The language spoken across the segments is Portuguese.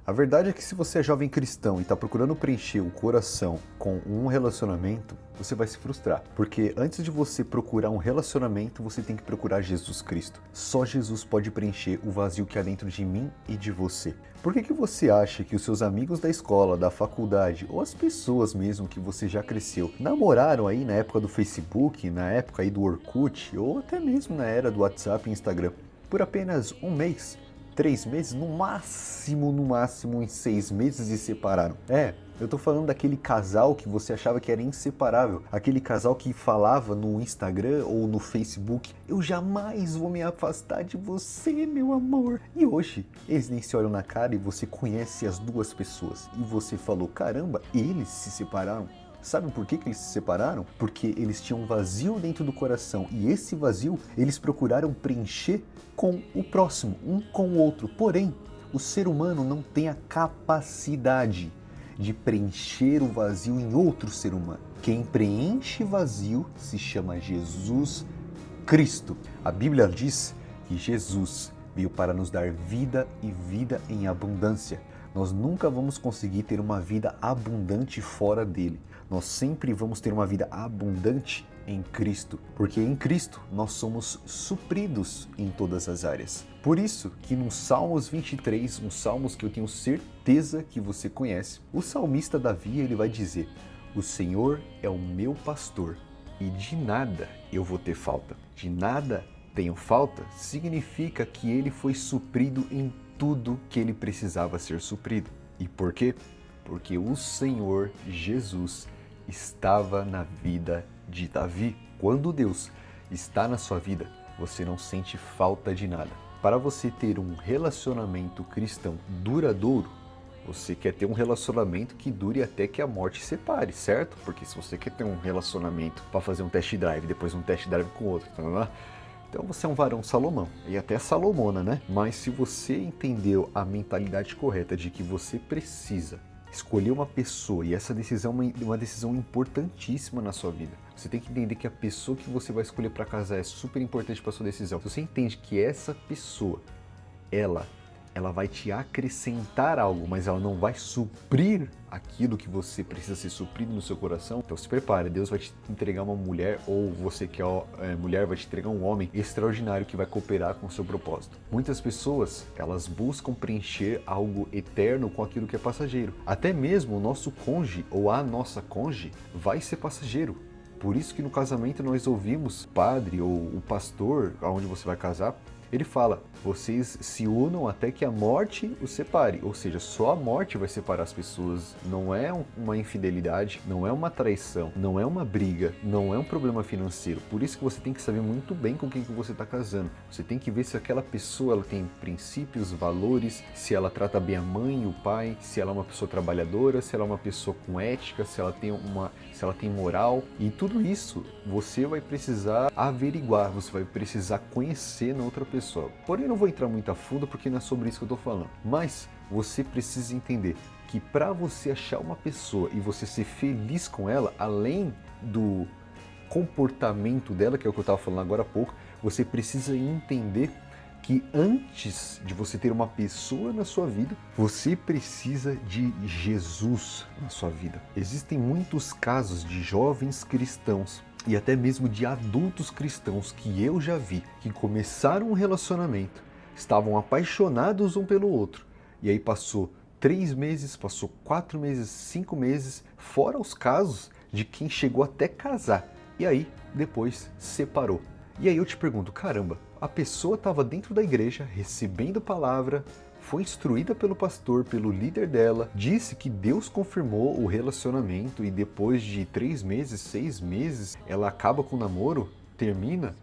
A verdade é que se você é jovem cristão e está procurando preencher o coração com um relacionamento, você vai se frustrar. Porque antes de você procurar um relacionamento, você tem que procurar Jesus Cristo. Só Jesus pode preencher o vazio que há dentro de mim e de você. Por que você acha que os seus amigos da escola, da faculdade, ou as pessoas mesmo que você já cresceu, namoraram aí na época do Facebook, na época aí do Orkut, ou até mesmo na era do WhatsApp e Instagram, por apenas um mês? 3 meses, no máximo em 6 meses se separaram. Eu tô falando daquele casal que você achava que era inseparável, aquele casal que falava no Instagram ou no Facebook: eu jamais vou me afastar de você, meu amor. E hoje, eles nem se olham na cara e você conhece as duas pessoas. E você falou: caramba, eles se separaram. Sabe por que eles se separaram? Porque eles tinham um vazio dentro do coração e esse vazio eles procuraram preencher com o próximo, um com o outro. Porém, o ser humano não tem a capacidade de preencher o vazio em outro ser humano. Quem preenche vazio se chama Jesus Cristo. A Bíblia diz que Jesus veio para nos dar vida e vida em abundância. Nós nunca vamos conseguir ter uma vida abundante fora dele. Nós sempre vamos ter uma vida abundante em Cristo, porque em Cristo nós somos supridos em todas as áreas. Por isso que no Salmos 23, um Salmos que eu tenho certeza que você conhece, o salmista Davi ele vai dizer: o Senhor é o meu pastor e de nada eu vou ter falta. De nada tenho falta significa que ele foi suprido em tudo que ele precisava ser suprido. E por quê? Porque o Senhor Jesus estava na vida de Davi. Quando Deus está na sua vida, você não sente falta de nada. Para você ter um relacionamento cristão duradouro, você quer ter um relacionamento que dure até que a morte separe, certo? Porque se você quer ter um relacionamento para fazer um test drive, depois um test drive com outro, então você é um varão Salomão, e até Salomona, né? Mas se você entendeu a mentalidade correta de que você precisa escolher uma pessoa, e essa decisão é uma decisão importantíssima na sua vida. Você tem que entender que a pessoa que você vai escolher para casar é super importante para sua decisão. Se você entende que essa pessoa, ela vai te acrescentar algo, mas ela não vai suprir aquilo que você precisa ser suprido no seu coração, então se prepare, Deus vai te entregar uma mulher, ou você que é mulher vai te entregar um homem extraordinário que vai cooperar com o seu propósito. Muitas pessoas, elas buscam preencher algo eterno com aquilo que é passageiro. Até mesmo o nosso cônjuge ou a nossa cônjuge vai ser passageiro. Por isso que no casamento nós ouvimos o padre ou o pastor, aonde você vai casar, ele fala: vocês se unam até que a morte os separe. Ou seja, só a morte vai separar as pessoas. Não é uma infidelidade, não é uma traição, não é uma briga, não é um problema financeiro. Por isso que você tem que saber muito bem com quem que você está casando. Você tem que ver se aquela pessoa ela tem princípios, valores, se ela trata bem a mãe e o pai, se ela é uma pessoa trabalhadora, se ela é uma pessoa com ética, se ela tem moral. E tudo isso você vai precisar averiguar, você vai precisar conhecer na outra pessoa. Porém, não vou entrar muito a fundo porque não é sobre isso que eu estou falando. Mas você precisa entender que para você achar uma pessoa e você ser feliz com ela, além do comportamento dela, que é o que eu estava falando agora há pouco, você precisa entender que antes de você ter uma pessoa na sua vida, você precisa de Jesus na sua vida. Existem muitos casos de jovens cristãos e até mesmo de adultos cristãos que eu já vi, que começaram um relacionamento, estavam apaixonados um pelo outro, e aí passou 3 meses, passou 4 meses, 5 meses, fora os casos de quem chegou até casar, e aí depois separou. E aí eu te pergunto, caramba, a pessoa estava dentro da igreja, recebendo palavra, foi instruída pelo pastor, pelo líder dela, disse que Deus confirmou o relacionamento e depois de 3 meses, 6 meses, ela acaba com o namoro, termina,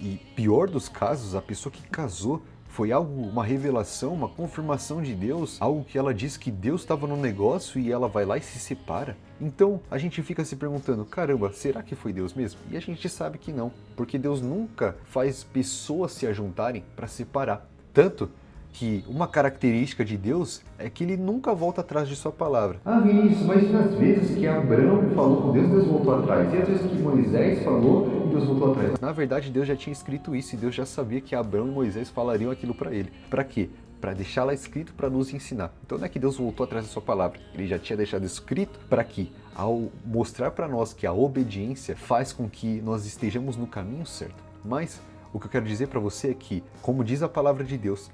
e pior dos casos, a pessoa que casou foi uma revelação, uma confirmação de Deus, algo que ela disse que Deus estava no negócio e ela vai lá e se separa. Então a gente fica se perguntando, caramba, será que foi Deus mesmo? E a gente sabe que não, porque Deus nunca faz pessoas se ajuntarem para separar. Tanto que uma característica de Deus é que ele nunca volta atrás de sua palavra. Ah, Vinícius, mas às vezes que Abraão falou com Deus, Deus voltou atrás. E às vezes que Moisés falou, Deus voltou atrás. Na verdade, Deus já tinha escrito isso e Deus já sabia que Abraão e Moisés falariam aquilo para ele. Para quê? para deixar lá escrito para nos ensinar. Então não é que Deus voltou atrás da sua palavra, ele já tinha deixado escrito para que, ao mostrar para nós que a obediência faz com que nós estejamos no caminho certo. Mas o que eu quero dizer para você é que, como diz a palavra de Deus,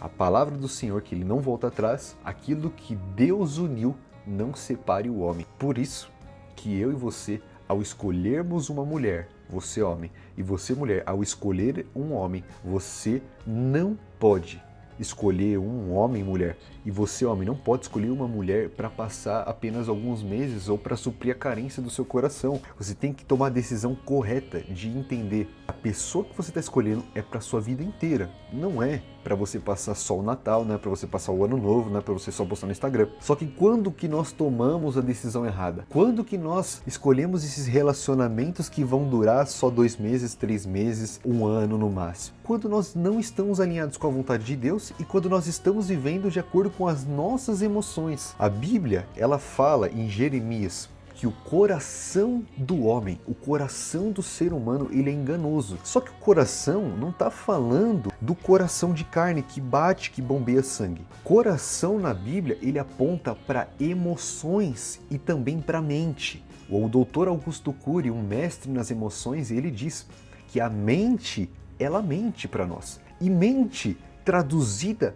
a palavra do Senhor, que ele não volta atrás, aquilo que Deus uniu, não separe o homem. Por isso que eu e você, ao escolhermos uma mulher, você homem, e você mulher, ao escolher um homem, você não pode escolher um homem e mulher, e você homem não pode escolher uma mulher para passar apenas alguns meses ou para suprir a carência do seu coração. Você tem que tomar a decisão correta de entender a pessoa que você está escolhendo é para sua vida inteira, não é para você passar só o Natal, não é para você passar o Ano Novo, não é para você só postar no Instagram. Só que quando que nós tomamos a decisão errada? Quando que nós escolhemos esses relacionamentos que vão durar só 2 meses, 3 meses, 1 ano no máximo? Quando nós não estamos alinhados com a vontade de Deus e quando nós estamos vivendo de acordo com as nossas emoções. A Bíblia, ela fala em Jeremias que o coração do homem, o coração do ser humano, ele é enganoso. Só que o coração não está falando do coração de carne que bate, que bombeia sangue. Coração na Bíblia, ele aponta para emoções e também para a mente. O Dr. Augusto Cury, um mestre nas emoções, ele diz que a mente, ela mente para nós. E mente traduzida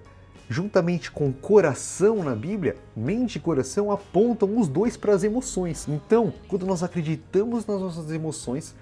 juntamente com coração na Bíblia, mente e coração apontam os dois para as emoções. Então, quando nós acreditamos nas nossas emoções,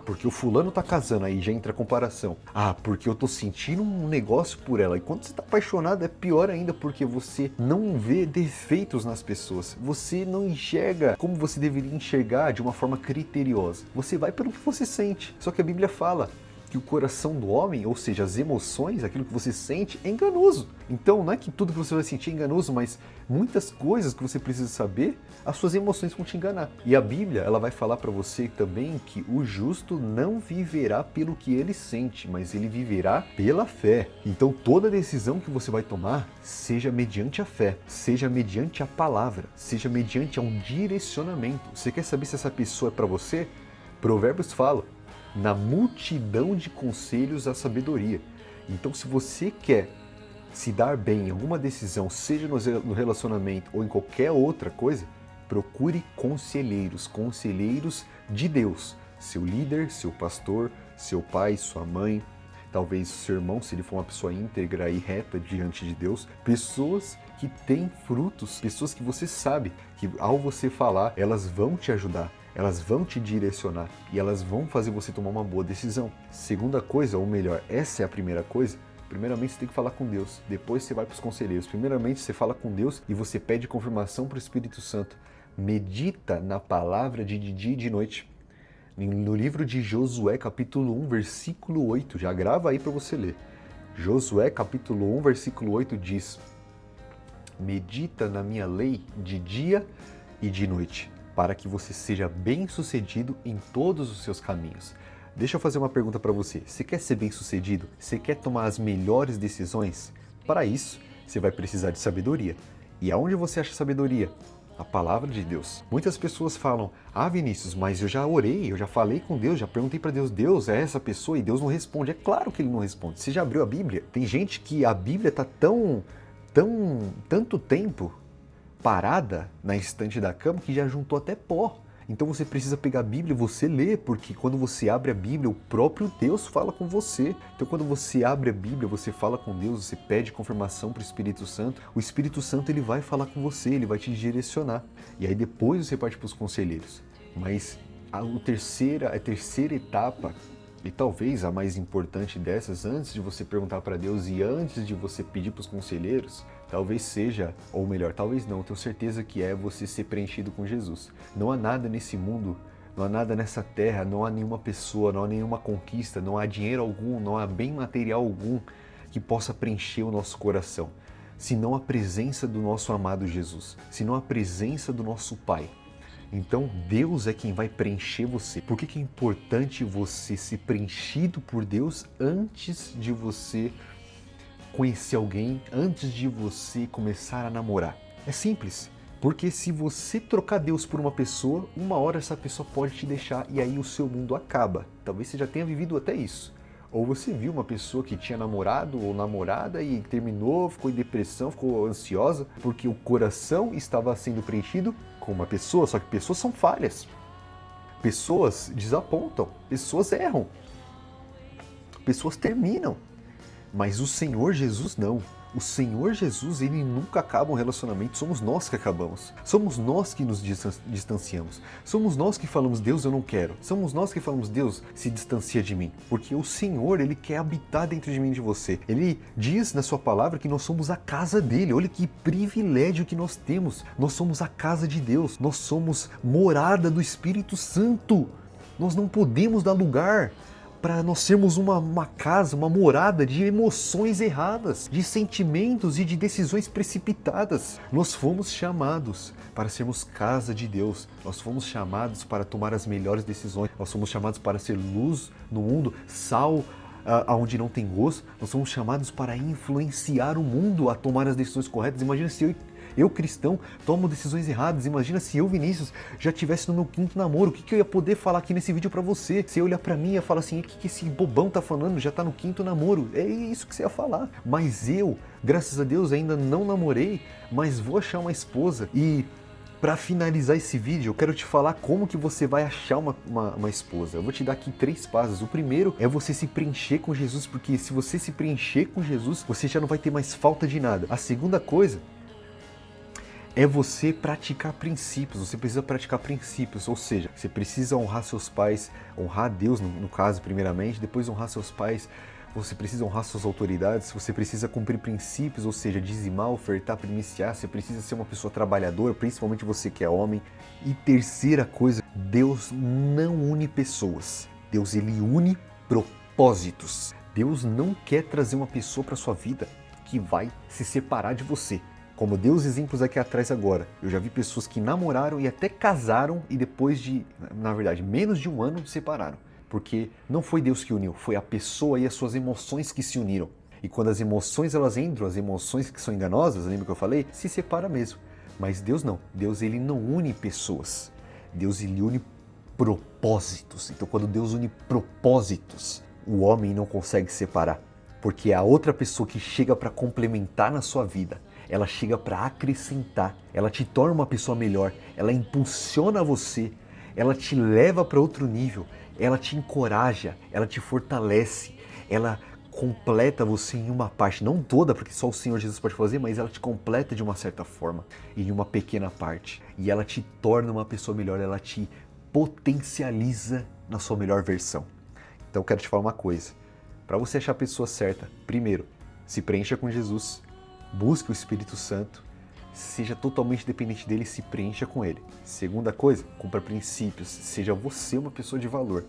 porque o fulano tá casando, aí já entra a comparação. Porque eu tô sentindo um negócio por ela. E quando você tá apaixonado é pior ainda, porque você não vê defeitos nas pessoas. Você não enxerga como você deveria enxergar de uma forma criteriosa. Você vai pelo que você sente. Só que a Bíblia fala que o coração do homem, ou seja, as emoções, aquilo que você sente, é enganoso. Então, não é que tudo que você vai sentir é enganoso, mas muitas coisas que você precisa saber, as suas emoções vão te enganar. E a Bíblia, ela vai falar para você também que o justo não viverá pelo que ele sente, mas ele viverá pela fé. Então, toda decisão que você vai tomar, seja mediante a fé, seja mediante a palavra, seja mediante a um direcionamento. Você quer saber se essa pessoa é para você? Provérbios fala: na multidão de conselhos a sabedoria. Então, se você quer se dar bem em alguma decisão, seja no relacionamento ou em qualquer outra coisa, procure conselheiros de Deus. Seu líder, seu pastor, seu pai, sua mãe, talvez seu irmão, se ele for uma pessoa íntegra e reta diante de Deus. Pessoas que têm frutos, pessoas que você sabe que ao você falar, elas vão te ajudar. Elas vão te direcionar e elas vão fazer você tomar uma boa decisão. Segunda coisa, ou melhor, essa é a primeira coisa. Primeiramente você tem que falar com Deus, depois você vai para os conselheiros. Primeiramente você fala com Deus e você pede confirmação para o Espírito Santo. Medita na palavra de dia e de noite. No livro de Josué, capítulo 1, versículo 8, já grava aí para você ler. Josué, capítulo 1, versículo 8 diz: medita na minha lei de dia e de noite, para que você seja bem-sucedido em todos os seus caminhos. Deixa eu fazer uma pergunta para você. Você quer ser bem-sucedido? Você quer tomar as melhores decisões? Para isso, você vai precisar de sabedoria. E aonde você acha sabedoria? A palavra de Deus. Muitas pessoas falam: Vinícius, mas eu já orei, eu já falei com Deus, já perguntei para Deus, Deus é essa pessoa? E Deus não responde. É claro que ele não responde. Você já abriu a Bíblia? Tem gente que a Bíblia está tanto tempo parada na estante da cama que já juntou até pó. Então você precisa pegar a Bíblia e você ler, porque quando você abre a Bíblia, o próprio Deus fala com você. Então quando você abre a Bíblia, você fala com Deus, você pede confirmação para o Espírito Santo, o Espírito Santo ele vai falar com você, ele vai te direcionar. E aí depois você parte para os conselheiros. Mas a terceira etapa, e talvez a mais importante dessas, antes de você perguntar para Deus e antes de você pedir para os conselheiros, talvez seja, ou melhor, talvez não, tenho certeza que é você ser preenchido com Jesus. Não há nada nesse mundo, não há nada nessa terra, não há nenhuma pessoa, não há nenhuma conquista, não há dinheiro algum, não há bem material algum que possa preencher o nosso coração, senão a presença do nosso amado Jesus, senão a presença do nosso Pai. Então Deus é quem vai preencher você. Por que é importante você ser preenchido por Deus antes de você conhecer alguém, antes de você começar a namorar? É simples, porque se você trocar Deus por uma pessoa, uma hora essa pessoa pode te deixar e aí o seu mundo acaba. Talvez você já tenha vivido até isso. Ou você viu uma pessoa que tinha namorado ou namorada e terminou, ficou em depressão, ficou ansiosa, porque o coração estava sendo preenchido com uma pessoa, só que pessoas são falhas. Pessoas desapontam, pessoas erram, pessoas terminam. Mas o Senhor Jesus não. O Senhor Jesus, ele nunca acaba um relacionamento, somos nós que acabamos. Somos nós que nos distanciamos. Somos nós que falamos, Deus, eu não quero. Somos nós que falamos, Deus, se distancia de mim. Porque o Senhor, ele quer habitar dentro de mim e de você. Ele diz na sua palavra que nós somos a casa dele. Olha que privilégio que nós temos. Nós somos a casa de Deus. Nós somos morada do Espírito Santo. Nós não podemos dar lugar para nós sermos uma casa, uma morada de emoções erradas, de sentimentos e de decisões precipitadas. Nós fomos chamados para sermos casa de Deus. Nós fomos chamados para tomar as melhores decisões. Nós fomos chamados para ser luz no mundo, sal aonde não tem gosto. Nós somos chamados para influenciar o mundo a tomar as decisões corretas. Imagina se eu cristão, tomo decisões erradas. Imagina se eu, Vinícius, já estivesse no meu 5º namoro. O que eu ia poder falar aqui nesse vídeo pra você? Você ia olhar pra mim e ia falar assim, o que esse bobão tá falando? Já tá no 5º namoro. É isso que você ia falar. Mas eu, graças a Deus, ainda não namorei, mas vou achar uma esposa. E para finalizar esse vídeo, eu quero te falar como que você vai achar uma esposa. Eu vou te dar aqui 3 passos. O primeiro é você se preencher com Jesus, porque se você se preencher com Jesus, você já não vai ter mais falta de nada. A segunda coisa é você praticar princípios. Você precisa praticar princípios, ou seja, você precisa honrar seus pais, honrar Deus no caso primeiramente, depois honrar seus pais, você precisa honrar suas autoridades, você precisa cumprir princípios, ou seja, dizimar, ofertar, primiciar, você precisa ser uma pessoa trabalhadora, principalmente você que é homem. E terceira coisa, Deus não une pessoas, Deus ele une propósitos. Deus não quer trazer uma pessoa para sua vida que vai se separar de você. Como eu dei os exemplos aqui atrás agora, eu já vi pessoas que namoraram e até casaram e depois de, na verdade, menos de um ano se separaram. Porque não foi Deus que uniu, foi a pessoa e as suas emoções que se uniram. E quando as emoções elas entram, as emoções que são enganosas, lembra que eu falei? Se separa mesmo. Mas Deus não. Deus ele não une pessoas. Deus ele une propósitos. Então quando Deus une propósitos, o homem não consegue separar. Porque é a outra pessoa que chega para complementar na sua vida. Ela chega para acrescentar, ela te torna uma pessoa melhor, ela impulsiona você, ela te leva para outro nível, ela te encoraja, ela te fortalece, ela completa você em uma parte, não toda, porque só o Senhor Jesus pode fazer, mas ela te completa de uma certa forma, em uma pequena parte. E ela te torna uma pessoa melhor, ela te potencializa na sua melhor versão. Então eu quero te falar uma coisa, para você achar a pessoa certa, primeiro, se preencha com Jesus. Busque o Espírito Santo, seja totalmente dependente dele e se preencha com ele. Segunda coisa, cumpra princípios, seja você uma pessoa de valor.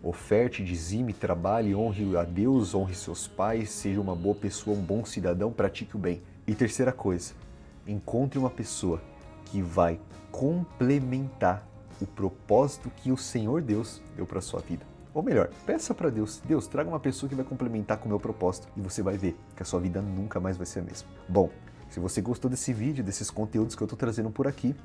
Oferte, dizime, trabalhe, honre a Deus, honre seus pais, seja uma boa pessoa, um bom cidadão, pratique o bem. E terceira coisa, encontre uma pessoa que vai complementar o propósito que o Senhor Deus deu para a sua vida. Ou melhor, peça para Deus, Deus, traga uma pessoa que vai complementar com o meu propósito e você vai ver que a sua vida nunca mais vai ser a mesma. Bom, se você gostou desse vídeo, desses conteúdos que eu estou trazendo por aqui,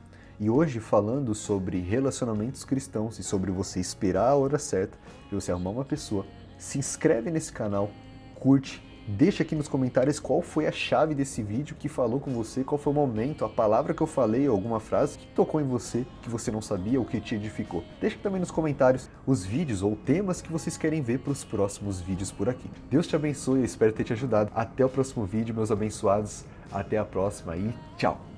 e hoje falando sobre relacionamentos cristãos e sobre você esperar a hora certa de você arrumar uma pessoa, se inscreve nesse canal, curte, deixa aqui nos comentários qual foi a chave desse vídeo que falou com você, qual foi o momento, a palavra que eu falei, alguma frase que tocou em você, que você não sabia ou que te edificou. Deixa também nos comentários os vídeos ou temas que vocês querem ver para os próximos vídeos por aqui. Deus te abençoe, eu espero ter te ajudado. Até o próximo vídeo, meus abençoados. Até a próxima e tchau!